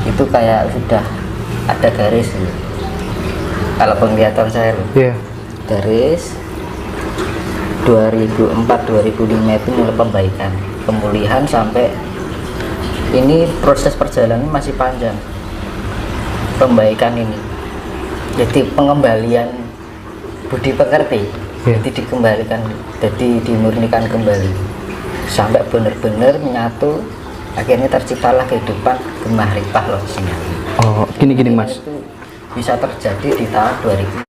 itu kayak sudah ada garis loh. Kalau penglihatan saya loh, garis 2004-2005 itu mulai perbaikan, pemulihan sampai ini proses perjalanan masih panjang pembaikan ini. Jadi pengembalian budi pekerti, jadi dikembalikan, jadi dimurnikan kembali sampai benar-benar menyatu. Akhirnya terciptalah kehidupan Gemah Ripah loh sini. Oh, gini Mas. Itu bisa terjadi di tahun 2000.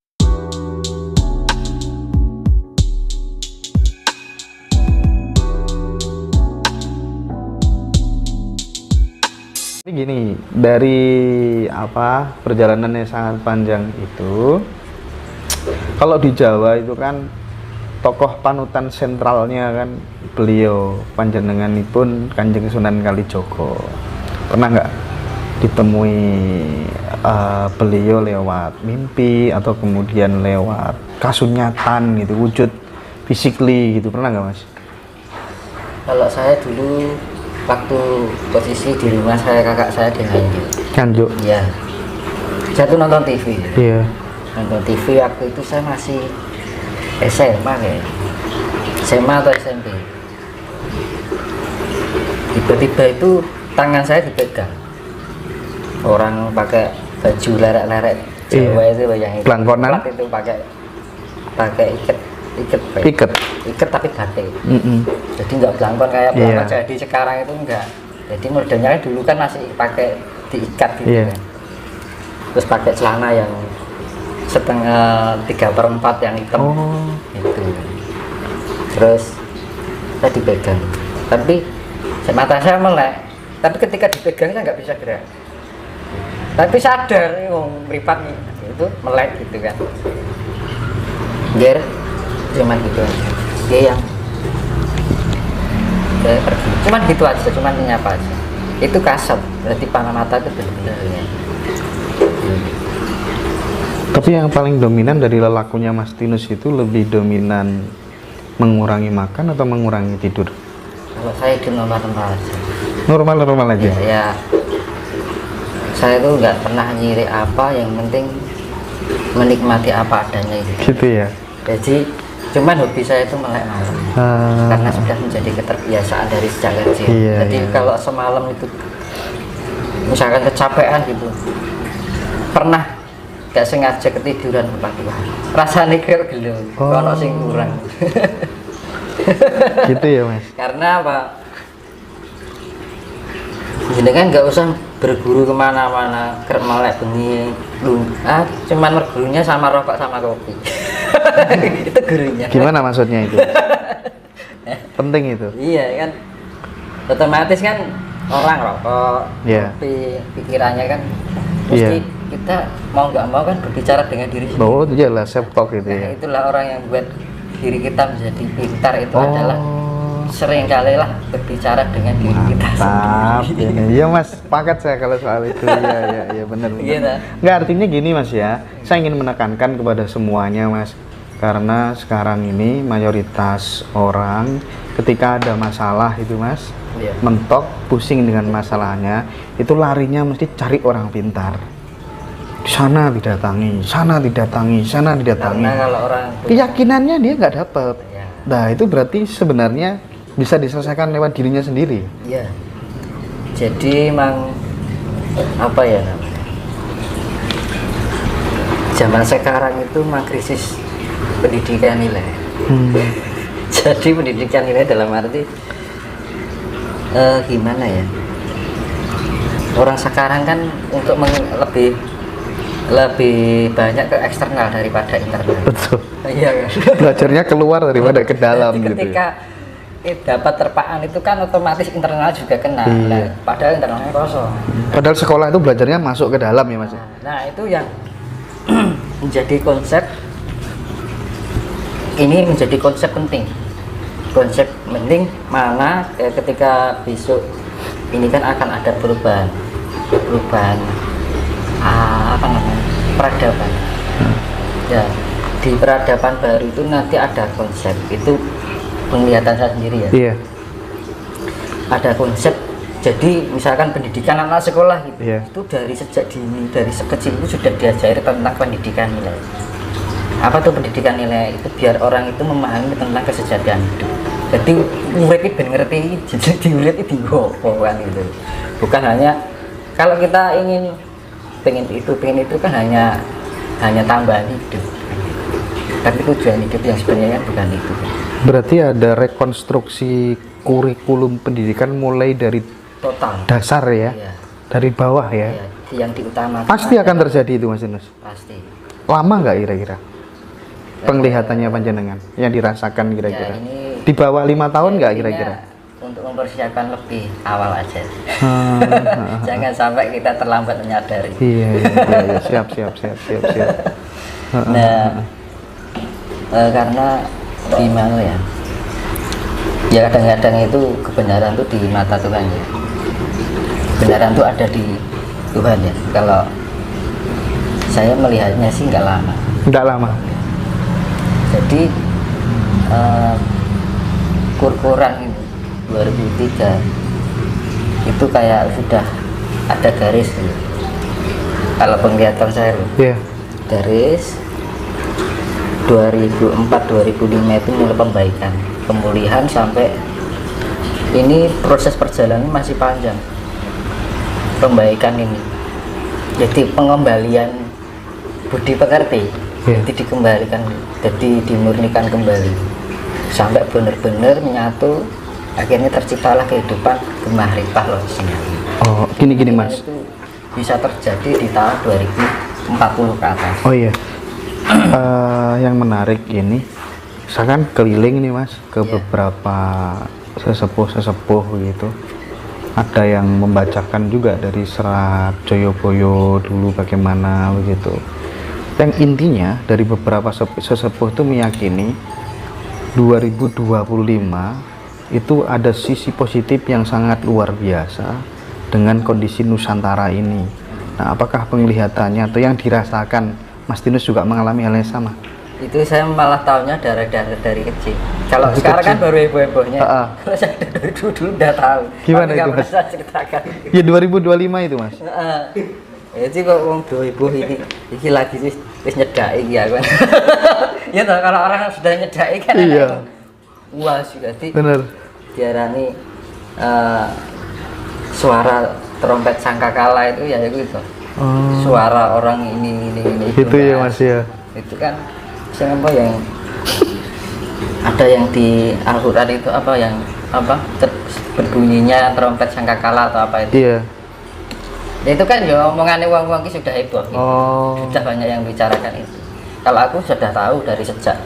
Tapi gini, dari perjalanannya sangat panjang itu, kalau di Jawa itu kan tokoh panutan sentralnya kan beliau panjenenganipun Kanjeng Sunan Kalijaga. Pernah nggak ditemui beliau lewat mimpi atau kemudian lewat kasunyatan gitu, wujud physically gitu, pernah nggak Mas? Kalau saya dulu waktu posisi di rumah saya, kakak saya di Nganjuk. Iya. Saya tuh nonton TV. Iya. Nonton TV waktu itu saya masih SMA kayak. SMA atau SMP. Tiba-tiba itu tangan saya dipegang. Orang pakai baju lerek-lerek Jawa itu yang itu. Pelangkonan. Itu pakai iket tapi batik. Jadi nggak belangkon kayak pelangkon jadi sekarang itu enggak. Jadi modelnya dulu kan masih pakai diikat gitu kan. Terus pakai celana yang setengah 3/4 yang hitam itu. Terus saya dipegang, tapi mata saya melek. Tapi ketika dipegang saya nggak bisa gerak. Tapi sadar nih meripat nih, itu melek gitu kan. Biar cuman gitu aja. Dia yang saya pergi. Cuman gitu aja, cuman menyapa aja. Itu kasat, berarti panah mata itu benar-benar ya. Tapi yang paling dominan dari lelakunya Mas Tinus itu lebih dominan mengurangi makan atau mengurangi tidur? Kalau saya di normal-normal aja. Normal aja? Ya. Saya tuh nggak pernah nyiri apa, yang penting menikmati apa adanya gitu. Gitu ya? Jadi cuman hobi saya itu melek malam. Karena sudah menjadi keterbiasaan dari sejak kecil. Jadi kalau semalam itu misalkan kecapean gitu, pernah gak sengaja ketiduran pagi, rasanya kayak gelo, kalau sing kurang. Gitu ya Mas? Karena apa? Jadi kan nggak usah berguru kemana-mana, melek bengi, cuman bergurunya sama rokok sama kopi. Itu gurunya. Gimana maksudnya itu? Penting itu? Iya kan, otomatis kan orang rokok, kopi, pikirannya kan mesti kita mau nggak mau kan berbicara dengan diri sendiri. Oh iyalah, self talk itu ya. Itulah orang yang buat diri kita menjadi pintar itu adalah sering kali lah berbicara dengan diri kita sendiri. Iya Mas, sepakat saya kalau soal itu. Iya benar. Nggak, artinya gini Mas ya, saya ingin menekankan kepada semuanya Mas, karena sekarang ini mayoritas orang ketika ada masalah itu Mas, mentok, pusing dengan masalahnya, itu larinya mesti cari orang pintar. Sana didatangi. Karena kalau orang keyakinannya dia nggak dapat. Nah itu berarti sebenarnya bisa diselesaikan lewat dirinya sendiri. Iya. Jadi emang apa ya namanya? Zaman sekarang itu emang krisis pendidikan nilai. Jadi pendidikan nilai dalam arti gimana ya? Orang sekarang kan untuk lebih banyak ke eksternal daripada internal. Betul. Iya kan? Belajarnya keluar daripada ke dalam gitu. Ketika dapat terpaan itu kan otomatis internal juga kena. Nah, padahal internalnya kosong. Padahal sekolah itu belajarnya masuk ke dalam ya Mas. Nah itu yang menjadi konsep. Ini menjadi konsep penting. Konsep penting mana ketika besok ini kan akan ada perubahan apa namanya, peradaban. Ya, di peradaban baru itu nanti ada konsep, itu penglihatan saya sendiri ya. Iya. Ada konsep Jadi misalkan pendidikan anak sekolah gitu, yeah. itu dari sejak dini, dari sekecil itu sudah diajari tentang pendidikan nilai. Apa tuh pendidikan nilai? Itu biar orang itu memahami tentang kesejahteraan hidup. Jadi murid itu benar ngerti, jadi murid itu kan gitu. Bukan hanya kalau kita pengen itu kan hanya tambahan hidup. Tapi tujuan hidup yang sebenarnya bukan itu. Berarti ada rekonstruksi kurikulum pendidikan mulai dari total dasar ya, iya. Dari bawah ya, iya. Yang diutamakan pasti akan terjadi itu Mas Yunus. Pasti. Lama nggak kira-kira penglihatannya panjenengan yang dirasakan kira-kira? Ya, di bawah 5 tahun nggak kira-kira? Untuk mempersiapkan lebih awal aja. Jangan sampai kita terlambat menyadari. Iya, siap. Nah, karena gimana ya? Ya kadang-kadang itu kebenaran tuh di mata Tuhan ya. Kebenaran tuh ada di Tuhan ya. Kalau saya melihatnya sih nggak lama. Nggak lama. Jadi Quran ini 2003 itu kayak sudah ada garis gitu. Kalau penglihatan saya yeah. Garis 2004-2005 itu mulai perbaikan, pemulihan sampai ini proses perjalanan masih panjang. Pembaikan ini, jadi pengembalian budi pekerti, yeah. Jadi dikembalikan, jadi dimurnikan kembali sampai benar-benar menyatu. Akhirnya terciptalah kehidupan gemaripah loh di sini. Oh, gini Mas. Itu bisa terjadi di tahun 2040 ke atas. Oh iya. Yang menarik ini, saya kan keliling nih Mas ke beberapa sesepuh gitu. Ada yang membacakan juga dari serat Joyoboyo dulu bagaimana begitu. Yang intinya dari beberapa sesepuh itu meyakini 2025 itu ada sisi positif yang sangat luar biasa dengan kondisi Nusantara ini. Nah, apakah penglihatannya atau yang dirasakan Mas Tinus juga mengalami hal yang sama? Itu saya malah tahunya dari kecil. Kalau sekarang kan baru heboh-hebohnya. Kalau saya dari dulu udah tahu. Gimana itu Mas? Saya ceritakan. Ya 2025 itu Mas. Ya sih kok wong heboh ini lagi wis nyedaki ya kan. Ya toh, kalau orang sudah nyedaki kan iya. Wah juga sih. Bener. Diarani suara trompet sangkakala itu ya gitu. Suara orang ini itu ya Mas ya. Itu kan apa yang ada yang di Al-Qur'an itu apa yang berbunyinya trompet sangkakala atau apa itu. Iya. Ya itu kan ya omongannya wong-wong sudah heboh gitu. Sudah banyak yang bicarakan itu. Kalau aku sudah tahu dari sejak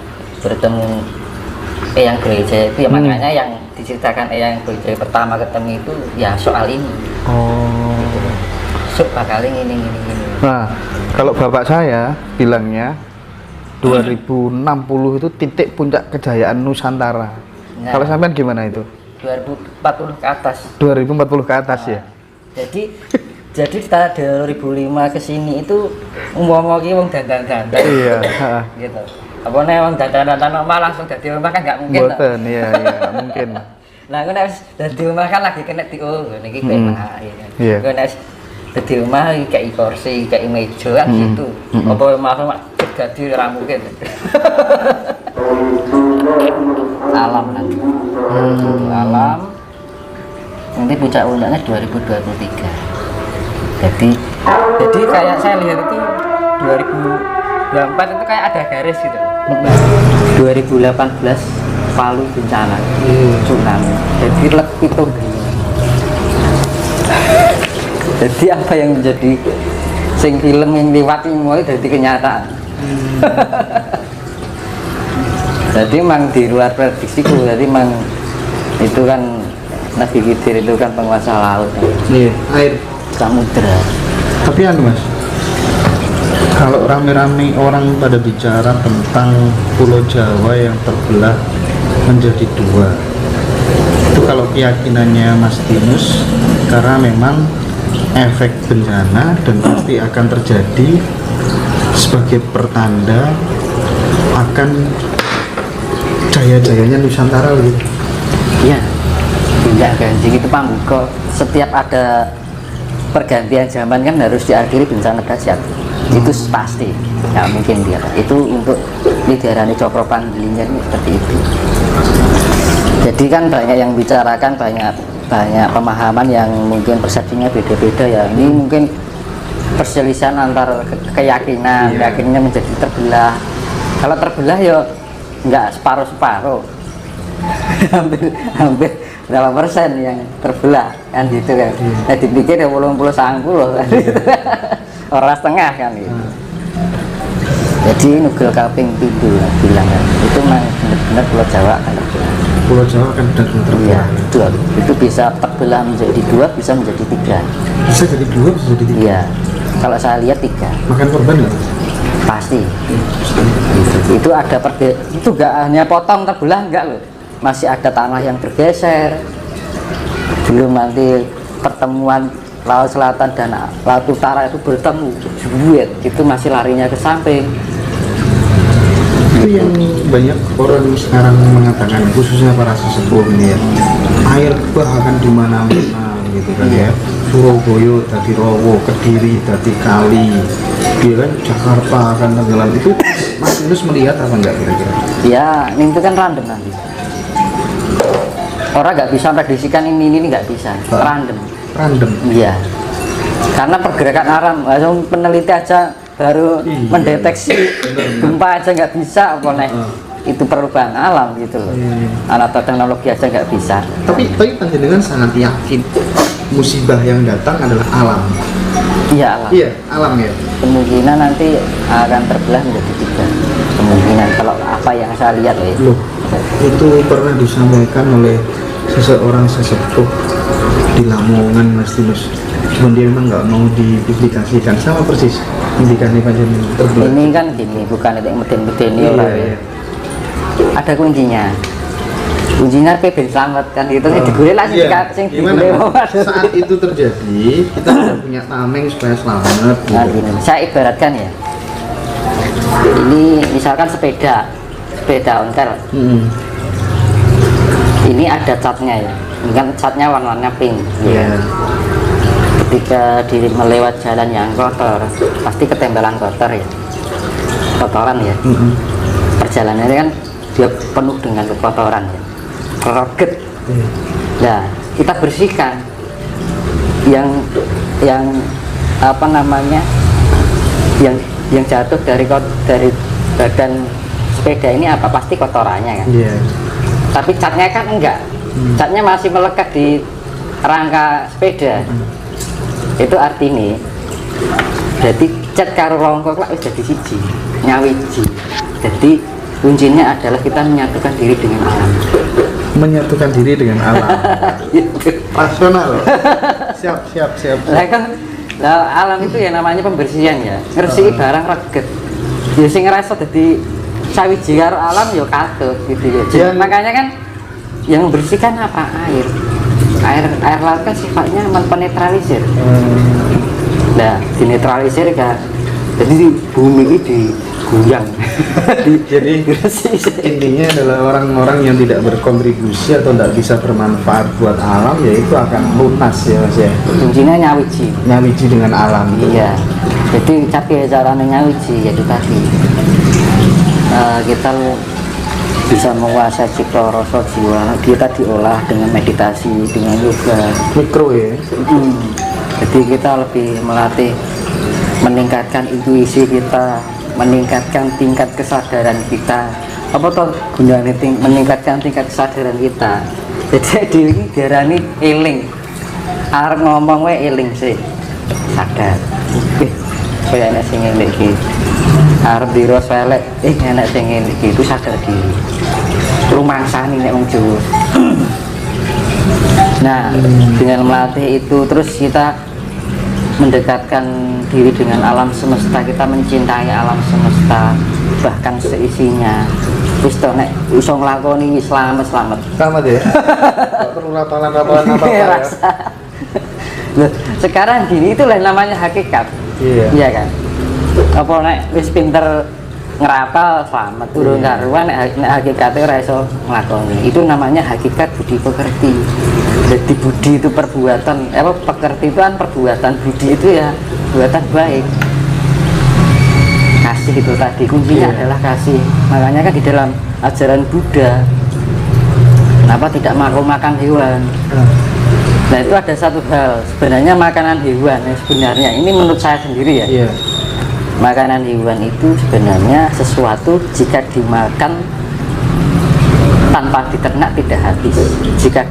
bertemu yang gereja itu ya makanya yang diceritakan yang gereja pertama ketemu itu ya soal ini. Bakal ini. Nah, kalau bapak saya bilangnya 2060 itu titik puncak kejayaan Nusantara. Nah, kalau sampean gimana itu? 2040 ke atas. 2040 ke atas ya. Jadi setelah 2005 ke sini itu umum-umum wong dandan-dandan. Iya, gitu. Apa nek wong dandan-dandan omah langsung dadi omah kan enggak mungkin. Mboten, iya, mungkin. Nah, nek dadi omah kan lagi kena niki kena. Iya. Nek dadi omah kayak kursi, kayak meja kan gitu. Apa omah dadi ora mungkin. Alam nanti. Alam. Nanti puncak puncaknya 2023. Jadi kayak saya lihat itu 2024 itu kayak ada garis gitu. 2018 Palu bencana, tsunami. Jadi itu. Jadi apa yang menjadi sing film yang lewat mulai jadi kenyataan. Jadi memang di luar prediksiku. Jadi memang itu kan Nabi Khidir itu kan penguasa laut. Iya, air. Samudra. Tapi Mas, kalau rame-rame orang pada bicara tentang Pulau Jawa yang terbelah menjadi dua, itu kalau keyakinannya Mas Tinus, karena memang efek bencana dan pasti akan terjadi sebagai pertanda akan jaya-jayanya Nusantara gitu. Iya. gonjang ganjing itu pambuka. Setiap ada pergantian zaman kan harus diakhiri bencana dahsyat. Itu pasti nggak mungkin dia. Itu untuk diarani cokro panggilingan seperti itu. Jadi kan banyak yang bicarakan, banyak pemahaman yang mungkin persepsinya beda-beda ya. Ini mungkin perselisihan antar keyakinan, keyakinannya menjadi terbelah. Kalau terbelah ya nggak separuh-separuh, hampir berapa persen yang terbelah kan gitu kan. Nah dipikir ya 80-90 kan gitu. Orang setengah kan gitu. Jadi nugel kaping pintu bilang kan itu memang benar-benar Pulau Jawa kan. Pulau Jawa kan benar-benar terbelah. Iya, itu bisa terbelah menjadi 2, bisa menjadi 3. Bisa jadi 2, bisa jadi 3. Iya. Kalau saya lihat 3. Makan korban nggak? Pasti. Itu ada itu nggak hanya potong terbelah enggak loh. Masih ada tanah yang bergeser. Belum nanti pertemuan Laut Selatan dan Laut Utara itu bertemu, duet, itu masih larinya ke samping. Itu yang banyak orang sekarang mengatakan, khususnya para sesepuh ini ya, air bah akan di mana-mana gitu kan ya. Surabaya tadi Rowo, Kediri tadi Kali, dia kan Jakarta akan tenggelam. Itu Mas Yunus melihat apa enggak kira-kira? Ya, ini itu kan random nanti. Orang nggak bisa prediksikan ini nggak bisa, random. Iya, karena pergerakan alam, langsung peneliti aja baru mendeteksi gempa aja nggak bisa, itu perubahan alam gitu loh. Alat teknologi aja nggak bisa. Tapi panjenengan sangat yakin musibah yang datang adalah alam. Iya alam. Iya alam ya. Kemungkinan nanti akan terbelah menjadi 3. Kemungkinan kalau apa yang saya lihat ya. Loh, itu pernah disampaikan oleh seseorang sesepuh di Lamongan Mas Yunus. Cuman dia memang nggak mau dipublikasikan, sama persis indikasi panjenengan terbelah. Ini kan gini, bukan itu yang meden-meden ini orang ya. Ada kuncinya. Kuncinya PB selamat kan itu digulai lah sing digulai. Saat itu terjadi, kita sudah punya tameng supaya selamat. Nah, gini, saya ibaratkan ya. Ini misalkan sepeda ontel. Ini ada catnya ya. Ini kan catnya warnanya pink. Ya. Ketika diri melewat jalan yang kotor, pasti ketempelan kotor ya. Kotoran ya. Perjalanannya kan dia penuh dengan kotoran ya. Roget. Nah, kita bersihkan yang apa namanya? Yang jatuh dari badan sepeda ini apa? Pasti kotorannya kan. Tapi catnya kan enggak. Catnya masih melekat di rangka sepeda. Itu artinya jadi cat karo rongkok lah jadi siji, nyawiji. Jadi kuncinya adalah kita menyatukan diri dengan alam. Menyatukan diri dengan alam. Rasional. Siap. Lah alam itu ya namanya pembersihan ya. Ngresiki barang reget. Ya sing ngerasa dadi sawiji karo alam ya katut gitu ya. Makanya kan yang membersihkan apa? Air laut kan sifatnya menetralisir. Nah, dinetralisir kan. Jadi bumi ini digoyang. Jadi intinya adalah orang-orang yang tidak berkontribusi atau tidak bisa bermanfaat buat alam, ya itu akan lunas ya Mas ya. Kuncinya nyawiji dengan alam. Iya. Jadi tapi caranya nyawiji yaitu tadi kita bisa menguasai cipta rasa jiwa kita diolah dengan meditasi, dengan yoga mikro ya. Jadi kita lebih melatih, meningkatkan intuisi kita, meningkatkan tingkat kesadaran kita. Apa toh gunanya meningkatkan tingkat kesadaran kita? Jadi ini diarani eling. Arep ngomong wae eling sih, sadar. Kayak enak sing eling iki. Arep diros elek, enak sing eling iki itu sadar diri. Rumangsani nek wong Jawa. Nah, dengan melatih itu terus kita mendekatkan diri dengan alam semesta, kita mencintai alam semesta bahkan seisinya. Wis to nek iso nglakoni wis selamat ya. Enggak perlu rapalan apa ya. Loh, sekarang gini itulah namanya hakikat. Iya kan? Apa nek wis pinter ngerapal selamat turun karuan nek hakikate ora iso nglakoni. Itu namanya hakikat budi pekerti. Jadi budi itu perbuatan, pekerti itu kan perbuatan, budi itu ya perbuatan baik. Kasih itu tadi kuncinya adalah kasih. Makanya kan di dalam ajaran Buddha, kenapa tidak makan hewan? Nah itu ada satu hal, sebenarnya makanan hewan sebenarnya ini menurut saya sendiri ya. Makanan hewan itu sebenarnya sesuatu jika dimakan tanpa diternak tidak habis, jika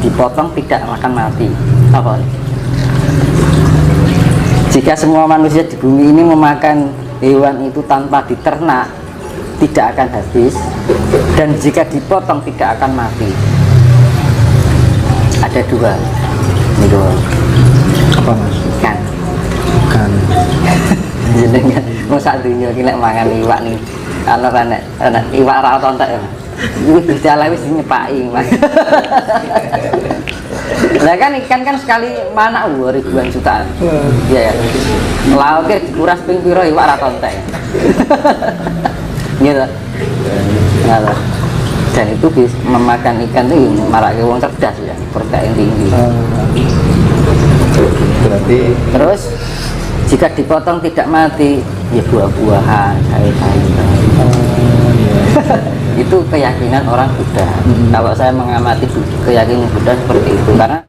dipotong tidak akan mati. Apa? Jika semua manusia di bumi ini memakan hewan itu tanpa diternak tidak akan habis, dan jika dipotong tidak akan mati. Ada dua ini doang. Apa mas? Ikan. Jenengan mau sak dunia iki nek mangan iwak nih ana iwak ra tontek ya. Wis bisa wis nyepaki Mas. Lah kan ikan kan sekali mana ribuan jutaan. Iya ya. Lautnya dikuras ping pira iwak ra tontek. Gitu. Nah, dan itu bisa memakan ikan itu marake wong cerdas ya, protein tinggi. Berarti terus jika dipotong tidak mati, ya buah-buahan, sayur-sayuran. Itu keyakinan orang Buddha. Kalau saya mengamati keyakinan Buddha seperti itu, karena